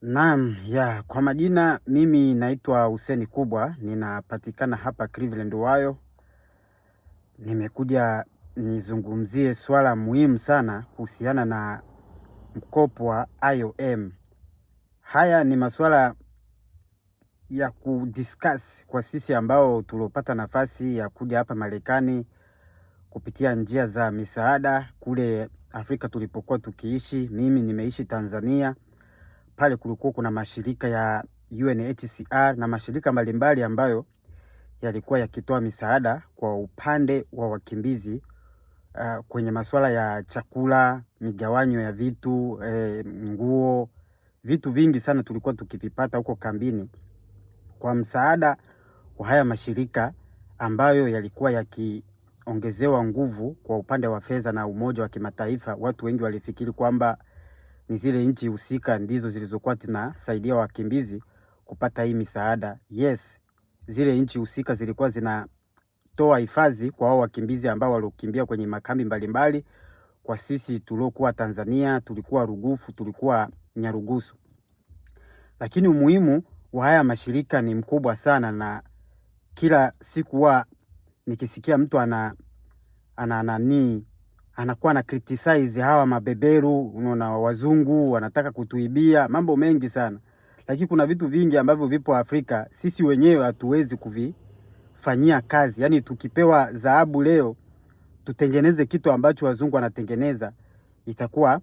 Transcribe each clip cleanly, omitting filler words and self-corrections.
Naam, kwa majina mimi naitwa Hussein Kubwa, ninapatikana hapa Cleveland Ohio. Nimekuja nizungumzie swala muhimu sana kuhusiana na mkopo wa IOM. Haya ni masuala ya kudiscuss kwa sisi ambao tulopata nafasi ya kuja hapa Marekani kupitia njia za misaada kule Afrika tulipokuwa tukiishi. Mimi nimeishi Tanzania. Pale kulikuwa kuna mashirika ya UNHCR na mashirika mbalimbali ambayo yalikuwa yakitoa misaada kwa upande wa wakimbizi kwenye masuala ya chakula, migawanyo ya vitu, nguo, vitu vingi sana tulikuwa tukivipata huko kambini kwa msaada wa haya mashirika ambayo yalikuwa yakiongezewa nguvu kwa upande wa fedha na Umoja wa Kimataifa. Watu wengi walifikiri kwamba ni zile nchi husika ndizo zilizokuwa zinasaidia wakimbizi kupata hii misaada. Yes, zile nchi husika zilikuwa zinatoa hifadhi kwa hao wakimbizi ambao waliokimbia kwenye makambi mbalimbali. Kwa sisi tuliokuwa Tanzania, tulikuwa Rugufu, tulikuwa Nyarugusu. Lakini umuhimu wa haya mashirika ni mkubwa sana, na kila siku wa nikisikia mtu anakuwa na criticize hawa mabeberu, unaona, wazungu wanataka kutuibia mambo mengi sana. Lakini kuna vitu vingi ambavyo vipo Afrika sisi wenyewe hatuwezi kuvifanyia kazi. Yaani tukipewa dhahabu leo tutengeneze kitu ambacho wazungu wanatengeneza, itakuwa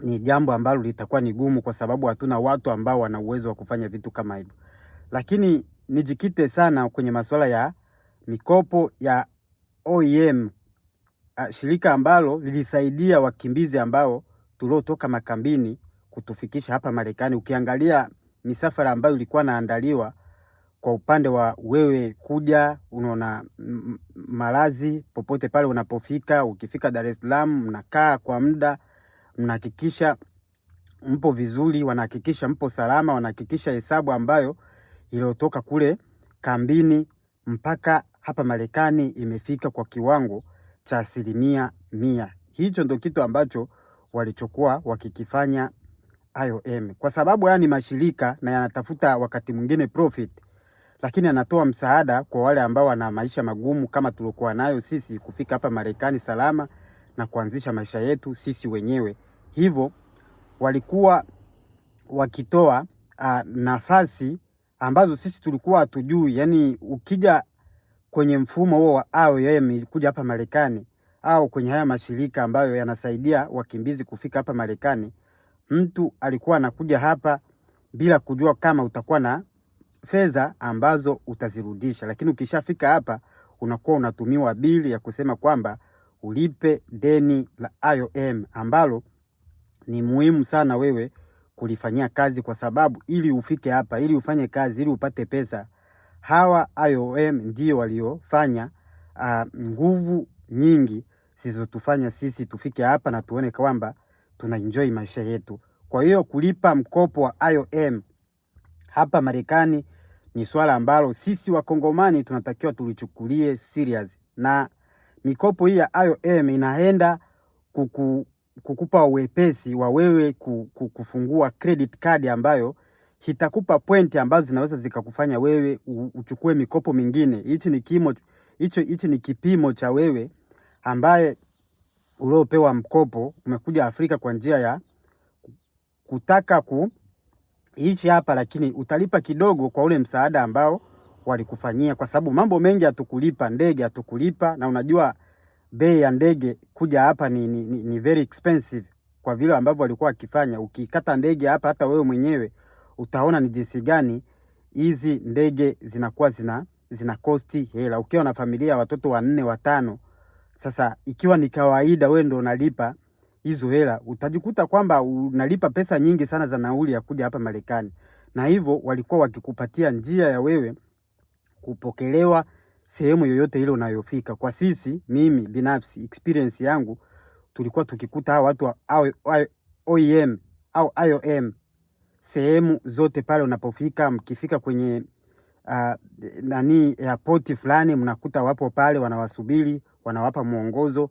ni jambo ambalo litakuwa ni gumu, kwa sababu hatuna watu ambao wana uwezo wa kufanya vitu kama hivyo. Lakini nijikite sana kwenye masuala ya mikopo ya OEM, shirika ambalo lilisaidia wakimbizi ambao tuliotoka makambini kutufikisha hapa Marekani. Ukiangalia misafara ambayo ilikuwa naandaliwa kwa upande wa wewe kuja, unaona, malazi popote pale unapofika. Ukifika Dar es Salaam mnakaa kwa muda, mnahakikisha mpo vizuri, wanahakikisha mpo salama, wanahakikisha hesabu ambayo iliyotoka kule kambini mpaka hapa Marekani imefika kwa kiwango cha 100%. Hicho ndio kitu ambacho walichokuwa wakikifanya IOM, kwa sababu haya ni mashirika na yanatafuta wakati mwingine profit, lakini anatoa msaada kwa wale ambao wana maisha magumu kama tulikuwa nayo sisi, kufika hapa Marekani salama na kuanzisha maisha yetu sisi wenyewe. Hivyo walikuwa wakitoa nafasi ambazo sisi tulikuwa hatujui. Yani ukija kwenye mfumo huo wa IOM kuja hapa Marekani, au kwenye haya mashirika ambayo yanasaidia wakimbizi kufika hapa Marekani, mtu alikuwa anakuja hapa bila kujua kama utakuwa na fedha ambazo utazirudisha. Lakini ukishafika hapa unakuwa unatumiwa bili ya kusema kwamba ulipe deni la IOM, ambalo ni muhimu sana wewe kulifanyia kazi, kwa sababu ili ufike hapa, ili ufanye kazi, ili upate pesa, hawa IOM ndio waliofanya nguvu nyingi zilizotufanya sisi tufike hapa na tuone kwamba tuna enjoy maisha yetu. Kwa hiyo kulipa mkopo wa IOM hapa Marekani ni swala ambalo sisi Wakongomani tunatakiwa tulichukulie serious, na mikopo hii ya IOM inaenda kukupa uwepesi wa wewe kufungua credit card ambayo itakupa pointi ambazo zinaweza zikakufanya wewe uchukue mikopo mingine. Hichi ni kipimo cha wewe ambaye uliopewa mkopo, umekuja Afrika kwa njia ya kutaka kuishi hapa, lakini utalipa kidogo kwa ule msaada ambao walikufanyia, kwa sababu mambo mengi hatukulipa. Ndege hatukulipa, na unajua bei ya ndege kuja hapa ni very expensive kwa vile ambavyo walikuwa wakifanya. Ukikata ndege hapa, hata wewe mwenyewe utaona ni jinsi gani hizi ndege zinakuwa zina costi hela. Ukiwa na familia watoto 4 5, sasa ikiwa ni kawaida wewe ndio unalipa hizo hela, utajikuta kwamba unalipa pesa nyingi sana za nauli ya kuja hapa Marekani. Na hivyo walikuwa wakikupatia njia ya wewe kupokelewa sehemu yoyote ile unayofika. Kwa sisi, mimi binafsi experience yangu, tulikuwa tukikuta hao watu wa OEM au IOM sehemu zote pale unapofika. Mkifika kwenye airport fulani, mnakuta wapo pale wanawasubiri, wanawapa mwongozo,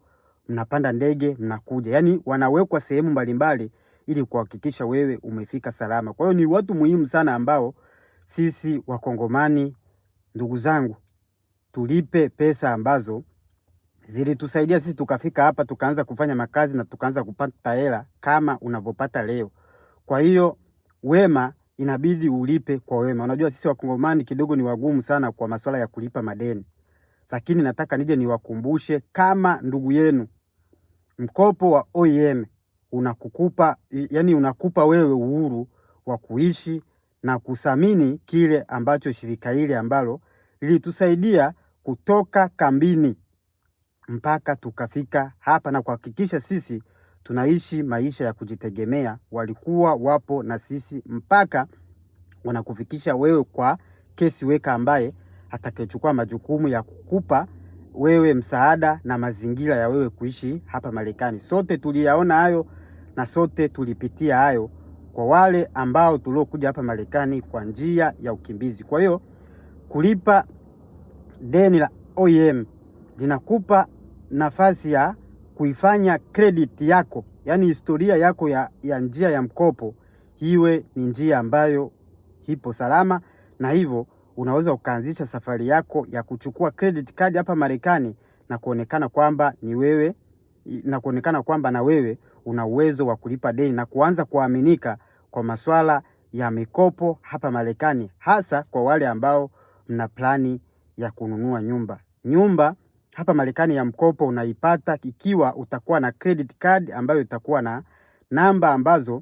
mnapanda ndege mnakuja. Yani wanawekwa sehemu mbalimbali ili kuhakikisha wewe umefika salama. Kwa hiyo ni watu muhimu sana ambao sisi Wakongomani, ndugu zangu, tulipe pesa ambazo zilitusaidia sisi tukafika hapa, tukaanza kufanya makazi na tukaanza kupata hela kama unavyopata leo. Kwa hiyo wema inabidi ulipe kwa wema. Unajua sisi Wakongomani kidogo ni wagumu sana kwa masuala ya kulipa madeni, lakini nataka nije niwakumbushe kama ndugu yenu, mkopo wa OEM unakupa wewe uhuru wa kuishi na kuthamini kile ambacho shirika hili ambalo lilitusaidia kutoka kambini mpaka tukafika hapa na kuhakikisha sisi tunaishi maisha ya kujitegemea. Walikuwa wapo na sisi mpaka wanakufikisha wewe kwa kesi weka ambaye atakayechukua majukumu ya kukupa wewe msaada na mazingira ya wewe kuishi hapa Marekani. Sote tuliyaona hayo na sote tulipitia hayo kwa wale ambao tuliokuja hapa Marekani kwa njia ya ukimbizi. Kwa hiyo kulipa deni la OEM linakupa nafasi ya kuifanya credit yako, yani historia yako ya njia ya mkopo iwe ni njia ambayo ipo salama, na hivyo unaweza ukaanzisha safari yako ya kuchukua credit card hapa Marekani na kuonekana kwamba na wewe una uwezo wa kulipa deni na kuanza kuaminika kwa masuala ya mikopo hapa Marekani, hasa kwa wale ambao mna plani ya kununua nyumba hapa Marekani ya mkopo unaipata ikiwa utakuwa na credit card ambayo itakuwa na namba ambazo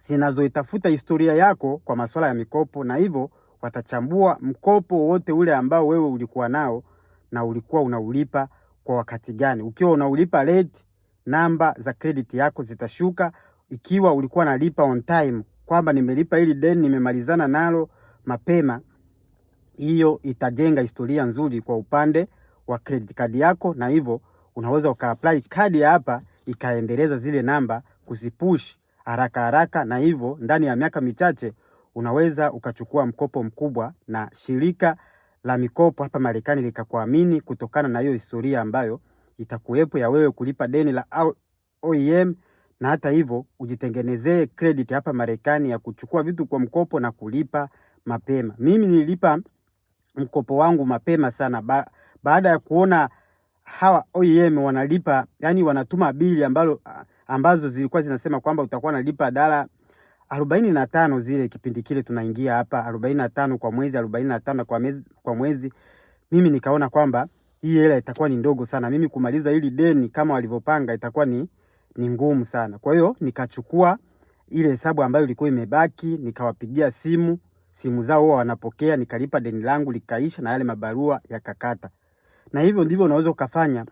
zinazoitafuta historia yako kwa masuala ya mikopo, na hivyo watachambua mkopo wote ule ambao wewe ulikuwa nao na ulikuwa unaulipa kwa wakati gani. Ukiwa unaulipa late, namba za credit yako zitashuka. Ikiwa ulikuwa nalipa on time, kwamba nimelipa hili deni nimemalizana nalo mapema, hiyo itajenga historia nzuri kwa upande wa credit card yako, na hivyo unaweza ukaapply kadi hapa ikaendeleza zile namba kuzipush haraka, na hivyo ndani ya miaka michache unaweza ukachukua mkopo mkubwa na shirika la mikopo hapa Marekani likakuamini kutokana na hiyo historia ambayo itakuwepo ya wewe kulipa deni la OEM, na hata hivyo ujitengenezee credit hapa Marekani ya kuchukua vitu kwa mkopo na kulipa mapema. Mimi nilipa mkopo wangu mapema sana baada ya kuona hawa OEM wanalipa, yani wanatuma bili ambazo zilikuwa zinasema kwamba utakuwa unalipa $45 zile kipindi kile tunaingia hapa, $45 kwa mwezi, $45 kwa mwezi. Mimi nikaona kwamba hii hela itakuwa ni ndogo sana, mimi kumaliza hili deni kama walivyopanga itakuwa ni ngumu sana. Kwa hiyo nikachukua ile hesabu ambayo ilikuwa imebaki, nikawapigia simu zao huwa wanapokea, nikalipa deni langu likaisha na yale mabarua yakakata. Na hivyo ndivyo unaweza ukafanya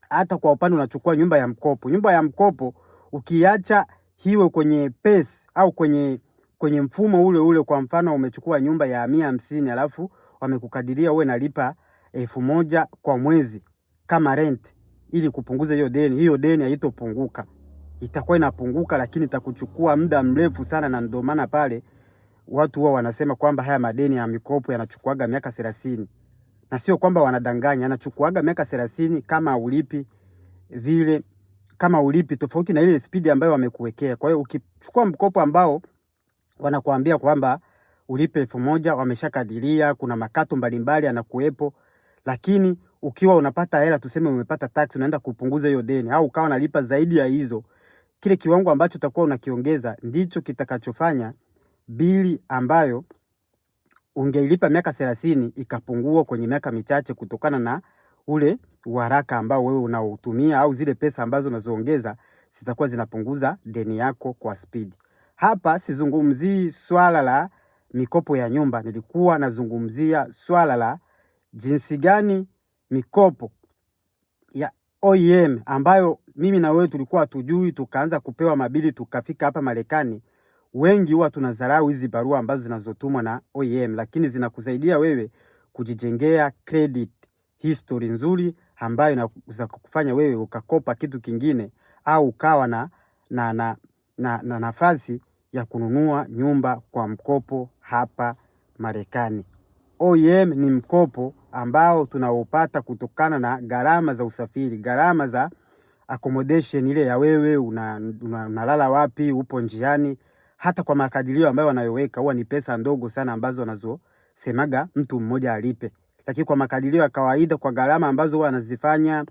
hata kwa upande unachukua nyumba ya mkopo. Nyumba ya mkopo ukiacha hiwe kwenye pesa au kwenye mfumo ule, kwa mfano umechukua nyumba ya 150 alafu wamekukadiria uwe nalipa 1000 kwa mwezi kama rent ili kupunguza hiyo deni haitopunguka. Itakuwa inapunguka, lakini itakuchukua muda mrefu sana, na ndio maana pale watu huwa wanasema kwamba haya madeni ya mikopo yanachukuaga miaka 30. Na sio kwamba wanadanganya, anachukuaga miaka 30 kama ulipi tofauti na ile speed ambayo wamekuwekea. Kwa hiyo ukichukua mkopo ambao wanakuambia kwamba ulipe 1000, wameshakadiria kuna makato mbalimbali yanakuepo, lakini ukiwa unapata hela, tuseme umepata tax, unaenda kupunguza hiyo deni au ukawa unalipa zaidi ya hizo, kile kiwango ambacho utakuwa unakiongeza ndicho kitakachofanya bili ambayo ungeilipa miaka 30 ikapungua kwenye miaka michache kutokana na ule uharaka ambao wewe unaotumia, au zile pesa ambazo unazoongeza zitakuwa zinapunguza deni yako kwa speed. Hapa sizungumzii swala la mikopo ya nyumba, nilikuwa nazungumzia swala la jinsi gani mikopo ya OEM ambayo mimi na wewe tulikuwa hatujui, tukaanza kupewa mabili tukafika hapa Marekani. Wengi huwa tunadharau hizi barua ambazo zinazotumwa na OEM, lakini zinakusaidia wewe kujijengea credit history nzuri ambayo inaweza kukufanya wewe ukakopa kitu kingine au ukawa na nafasi ya kununua nyumba kwa mkopo hapa Marekani. OEM ni mkopo ambao tunaopata kutokana na gharama za usafiri, gharama za accommodation ile ya wewe unalala wapi, upo njiani. Hata kwa makadirio ambayo wanayoweka huwa ni pesa ndogo sana ambazo wanazosemaga mtu mmoja alipe, lakini kwa makadirio ya kawaida, kwa gharama ambazo huwa wanazifanya,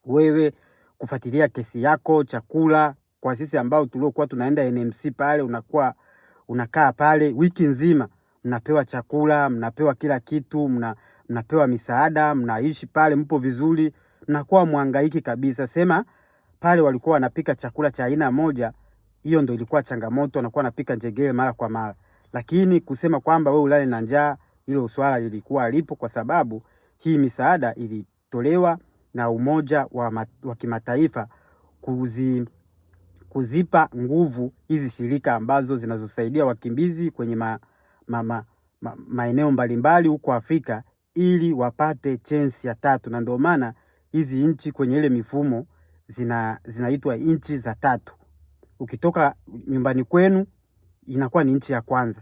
wewe kufuatilia kesi yako, chakula, kwa sisi ambao tuliokuwa tunaenda NMC pale, unakuwa unakaa pale wiki nzima, mnapewa chakula, mnapewa kila kitu, mnapewa misaada, mnaishi pale, mpo vizuri, mnakuwa mhangaiki kabisa. Sema pale walikuwa wanapika chakula cha aina moja, hiyo ndio ilikuwa changamoto, wanakuwa wanapika njegere mara kwa mara. Lakini kusema kwamba wewe ulale na njaa, hilo swala lilikuwa lipo, kwa sababu hii misaada ilitolewa na Umoja wa Kimataifa kuzipa nguvu hizi shirika ambazo zinazosaidia wakimbizi kwenye maeneo mbalimbali huko Afrika, ili wapate chance ya tatu. Na ndio maana hizi nchi kwenye ile mifumo zinaitwa nchi za tatu. Ukitoka nyumbani kwenu inakuwa ni nchi ya kwanza.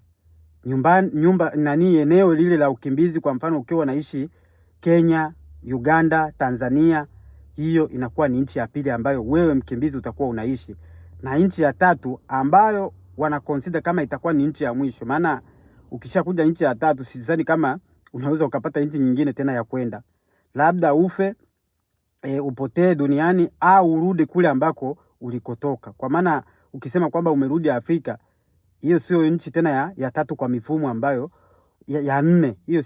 Eneo lile la ukimbizi, kwa mfano ukiwa unaishi Kenya, Uganda, Tanzania, hiyo inakuwa ni nchi ya pili ambayo wewe mkimbizi utakuwa unaishi. Na nchi ya tatu ambayo wana consider kama itakuwa ni nchi ya mwisho, maana ukishakuja nchi ya tatu sidhani kama unaweza ukapata nchi nyingine tena ya kwenda, labda ufe upotee duniani au urudi kule ambako ulikotoka. Kwa maana ukisema kwamba umerudi Afrika, hiyo sio nchi tena ya tatu kwa mifumo ambayo ya nne. Hiyo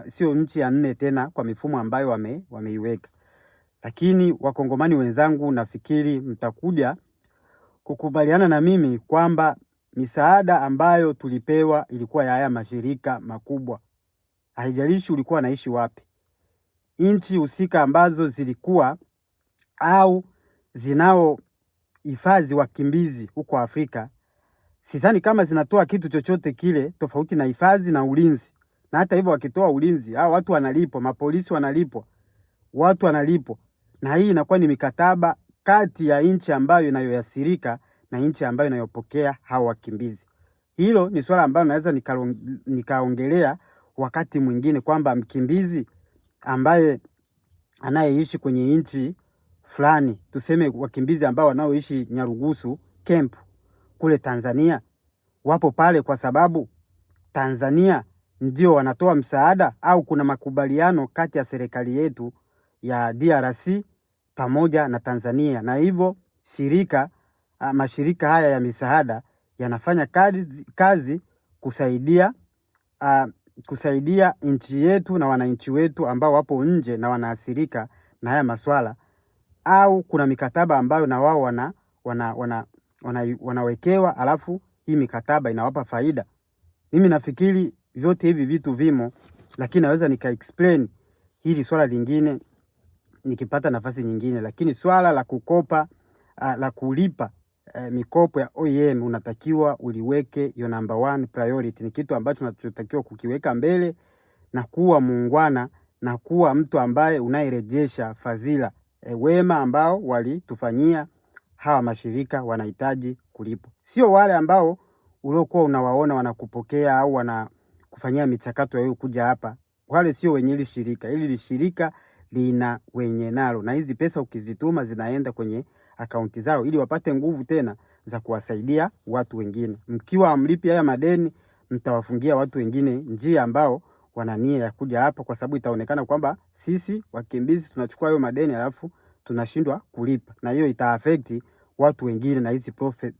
sio nchi ya nne tena kwa mifumo ambayo wameiweka. Lakini wakongomani wenzangu, nafikiri mtakuja kukubaliana na mimi kwamba misaada ambayo tulipewa ilikuwa ya haya mashirika makubwa. Haijalishi ulikuwa naishi wapi. Nchi husika ambazo zilikuwa au zinao hifadhi wakimbizi huko Afrika, sidhani kama zinatoa kitu chochote kile tofauti na hifadhi na ulinzi. Na hata hivyo wakitoa ulinzi, hao watu wanalipwa, mapolisi wanalipwa, watu wanalipwa. Na hii inakuwa ni mikataba kati ya nchi ambayo inayoathirika na nchi ambayo inayopokea hao wakimbizi. Hilo ni swala ambalo naweza nikaongelea wakati mwingine, kwamba mkimbizi ambaye anayeishi kwenye nchi fulani, tuseme wakimbizi ambao wanaoishi Nyarugusu camp kule Tanzania, wapo pale kwa sababu Tanzania ndio wanatoa msaada, au kuna makubaliano kati ya serikali yetu ya DRC pamoja na Tanzania, na hivyo mashirika haya ya misaada yanafanya kazi kusaidia nchi yetu na wananchi wetu ambao wapo nje na wanaathirika na haya maswala, au kuna mikataba ambayo na wao wanawekewa, alafu hii mikataba inawapa faida. Mimi nafikiri vyote hivi vitu vimo, lakini naweza explain hili swala lingine nikipata nafasi nyingine. Lakini swala la kukopa, la kulipa mikopo ya OEM, unatakiwa uliweke your number one priority. Ni kitu ambacho tunachotakiwa kukiweka mbele, na kuwa muungwana, na kuwa mtu ambaye unayerejesha fadhila wema ambao walitufanyia hawa mashirika. Wanahitaji kulipwa, sio wale ambao uliokuwa unawaona wanakupokea au wanakufanyia michakato ya kuja hapa. Wale sio wenye hili shirika. Hili shirika lina wenye nalo, na hizi pesa ukizituma zinaenda kwenye akaunti zao ili wapate nguvu tena za kuwasaidia watu wengine. Mkiwa amlipi haya madeni, mtawafungia watu wengine njia ambao wana nia ya kuja hapa, kwa sababu itaonekana kwamba sisi wakimbizi tunachukua hayo madeni alafu tunashindwa kulipa, na hiyo itaaffect watu wengine, na hizi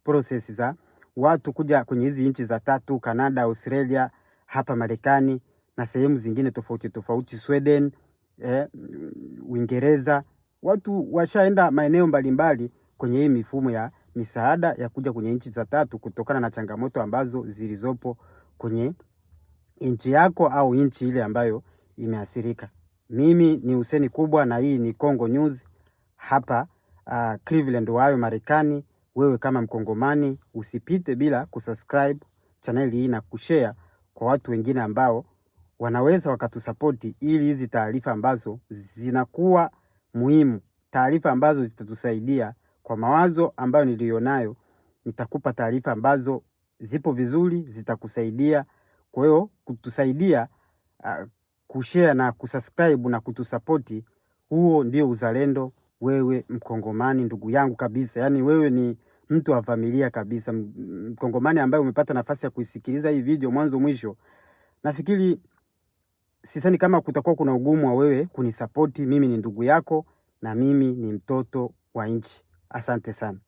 process za watu kuja kwenye hizi nchi za tatu, Canada, Australia, hapa Marekani na sehemu zingine tofauti, Sweden, Uingereza. Watu washaenda maeneo mbalimbali kwenye hii mifumo ya misaada ya kuja kwenye nchi za tatu, kutokana na changamoto ambazo zilizopo kwenye nchi yako au nchi ile ambayo imeathirika. Mimi ni Hussein Kubwa na hii ni Congo News hapa Cleveland, Ohio, Marekani. Wewe kama Mkongomani usipite bila kusubscribe channel hii na kushare kwa watu wengine ambao wanaweza wakatusapoti, ili hizi taarifa ambazo zinakuwa muhimu, taarifa ambazo zitatusaidia kwa mawazo ambayo nilionayo. Nitakupa taarifa ambazo zipo vizuri, zitakusaidia. Kwa hiyo kutusaidia kushare na kusubscribe na kutusapoti, huo ndio uzalendo wewe Mkongomani ndugu yangu kabisa, yani wewe ni mtu wa familia kabisa, Mkongomani ambaye umepata nafasi ya kuisikiliza hii video mwanzo mwisho. Nafikiri sisani kama kutakuwa kuna ugumu wa wewe kunisapoti. Mimi ni ndugu yako na mimi ni mtoto wa nchi. Asante sana.